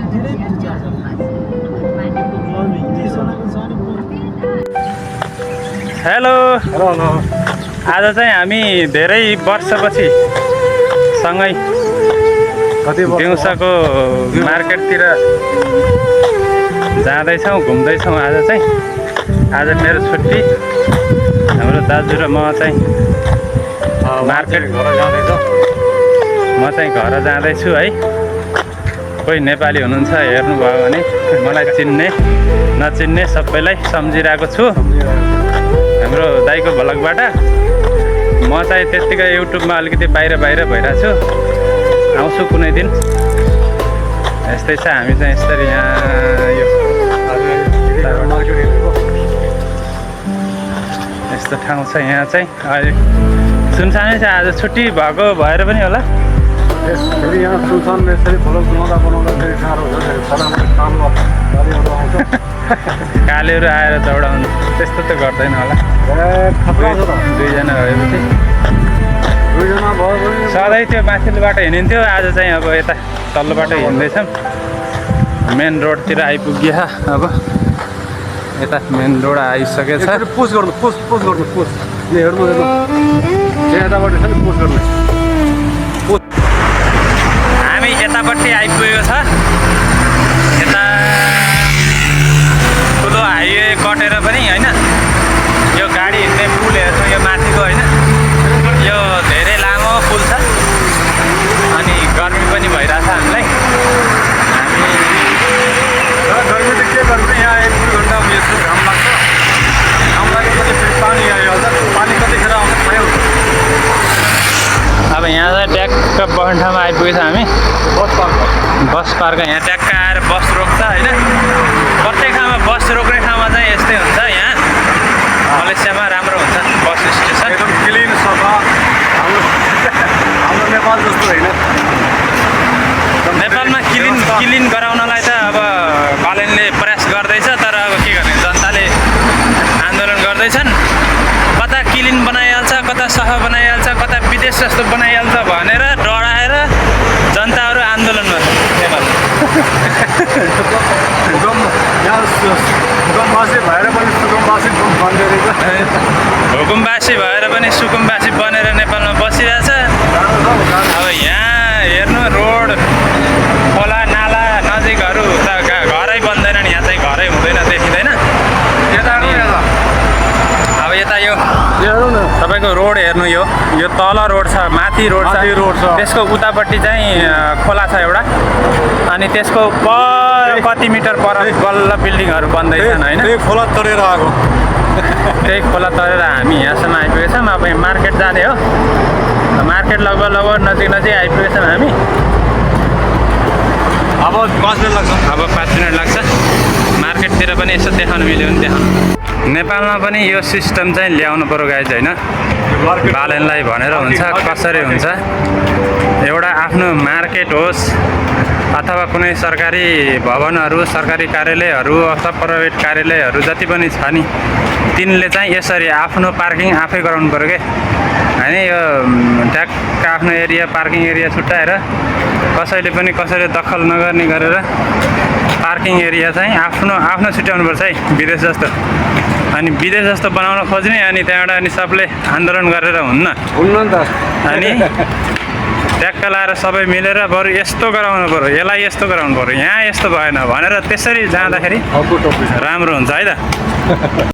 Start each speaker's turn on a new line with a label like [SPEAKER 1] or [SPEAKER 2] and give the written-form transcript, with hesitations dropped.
[SPEAKER 1] Hello hello आज चाहिँ हामी धेरै वर्षपछि सँगै दिउँसोको मार्केटतिर जाँदैछौँ घुम्दैछौँ। आज मेरो छुट्टी, हाम्रो दाजु र म चाहिँ मार्केट घर जाँदैछु है। कोही नेपाली हुनुहुन्छ हेर्नुभयो भने मलाई चिन्ने नचिन्ने सबैलाई सम्झिरहेको छु हाम्रो दाइको भ्लगबाट। म चाहिँ त्यत्तिकै युट्युबमा अलिकति बाहिर भइरहेको छु, आउँछु कुनै दिन। यस्तै छ, हामी चाहिँ यसरी यहाँ यो यस्तो ठाउँ छ यहाँ चाहिँ। अहिले सुनसानै छ, आज छुट्टी भएको भएर पनि होला।
[SPEAKER 2] फेरि यहाँ सुनसान यसरी भ्लग बनाउँदाखेरि साह्रो हुन्छ।
[SPEAKER 1] कालेहरू आएर दौडाउनु त्यस्तो त गर्दैन होला। दुईजना भएपछि सधैँ त्यो माथिल्लो बाटो हिँडिन्थ्यो, आज चाहिँ अब यता तल्लो बाटो हिँड्दैछौँ। मेन रोडतिर आइपुग्यो। अब यता मेन रोड आइसकेछ।
[SPEAKER 2] पुस गर्नु हेर्नु यताबाट छ नि, पुस गर्नु।
[SPEAKER 1] हामी यतापट्टि आइपुगेको छ। यता ठुलो हाइवे कटेर पनि होइन, यो गाडी हिँड्ने पुल हेर्नु, यो माथिको होइन, यो धेरै लामो पुल छ। अनि गर्मी पनि भइरहेछ हामीलाई।
[SPEAKER 2] गर्मी त के गर्नु, यहाँ 1-2 घन्टा यस्तो घाम लाग्छ। घाम लागेपछि फेरि पानी आइहाल्छ। पानी कतिखेर आउँछ थाहै हुन्छ।
[SPEAKER 1] अब यहाँ चाहिँ ट्याक्क बस्ने ठाउँमा आइपुगेछ हामी। बस पार्क यहाँ ट्याक्क आएर बस रोक्छ होइन। प्रत्येक ठाउँमा बस रोक्ने ठाउँमा चाहिँ यस्तै हुन्छ। यहाँ मलेसियामा राम्रो हुन्छ बस स्टेसन,
[SPEAKER 2] एकदम क्लिन सफा। हाम्रो नेपाल जस्तो होइन।
[SPEAKER 1] नेपालमा क्लिन गराउनलाई त अब बालेनले प्रयास गर्दैछ, तर अब के गर्ने, जनताले आन्दोलन गर्दैछन्। कता क्लिन बनाइहाल्छ, कता सफा बनाइहाल्छ, कता विदेश जस्तो बनाइहाल्छ भनेर डराएर जनताहरू आन्दोलनमा छ नेपाल।
[SPEAKER 2] भूकम्पवासी भएर पनि सुकुम्बासी बन्दै रहेछ।
[SPEAKER 1] हुकुमवासी भएर पनि सुकुमवासी बनेर नेपालमा बसिरहेछ। अब यहाँ हेर्नु, रोड खोला नाला नजिकहरू त घरै बन्दैनन्। यहाँ चाहिँ घरै हुँदैन, देखिँदैन। अब यता यो तपाईँको रोड हेर्नु, यो तल रोड छ, माथि रोड छ। त्यसको उतापट्टि चाहिँ खोला छ एउटा। अनि त्यसको पर कति मिटर पर बल्ल बिल्डिङहरू बन्दैछन् होइन।
[SPEAKER 2] त्यही खोला तरेर आएको।
[SPEAKER 1] त्यही खोला तरेर हामी यहाँसम्म आइपुगेछौँ। अब मार्केट जाने हो। मार्केट लगभग नजिक आइपुगेछौँ हामी।
[SPEAKER 2] अब 5 मिनट लाग्छ।
[SPEAKER 1] अब 5 मिनट लाग्छ। मार्केटतिर पनि यसो देखाउनु मिल्यो भने देखाउनु। नेपालमा पनि यो सिस्टम चाहिँ ल्याउनु पर्यो गाइज होइन। बालेनलाई भनेर हुन्छ, कसरी हुन्छ। एउटा आफ्नो मार्केट होस् अथवा कुनै सरकारी भवनहरू, सरकारी कार्यालयहरू अथवा प्राइभेट कार्यालयहरू जति पनि छ नि, तिनले चाहिँ यसरी आफ्नो पार्किङ आफै गराउनु पर्यो क्या होइन। यो ट्याक्क आफ्नो एरिया, पार्किङ एरिया छुट्याएर कसैले पनि कसैले दखल नगर्ने गरेर पार्किङ एरिया चाहिँ आफ्नो छुट्याउनुपर्छ है, विदेश जस्तो। अनि विदेश जस्तो बनाउन खोज्ने, अनि त्यहाँबाट अनि सबले आन्दोलन गरेर हुन्न
[SPEAKER 2] नि त।
[SPEAKER 1] अनि ट्याक्क लाएर सबै मिलेर बरु यस्तो गराउनु पर्यो, यसलाई यस्तो गराउनु पर्यो, यहाँ यस्तो भएन भनेर त्यसरी जाँदाखेरि राम्रो हुन्छ है त।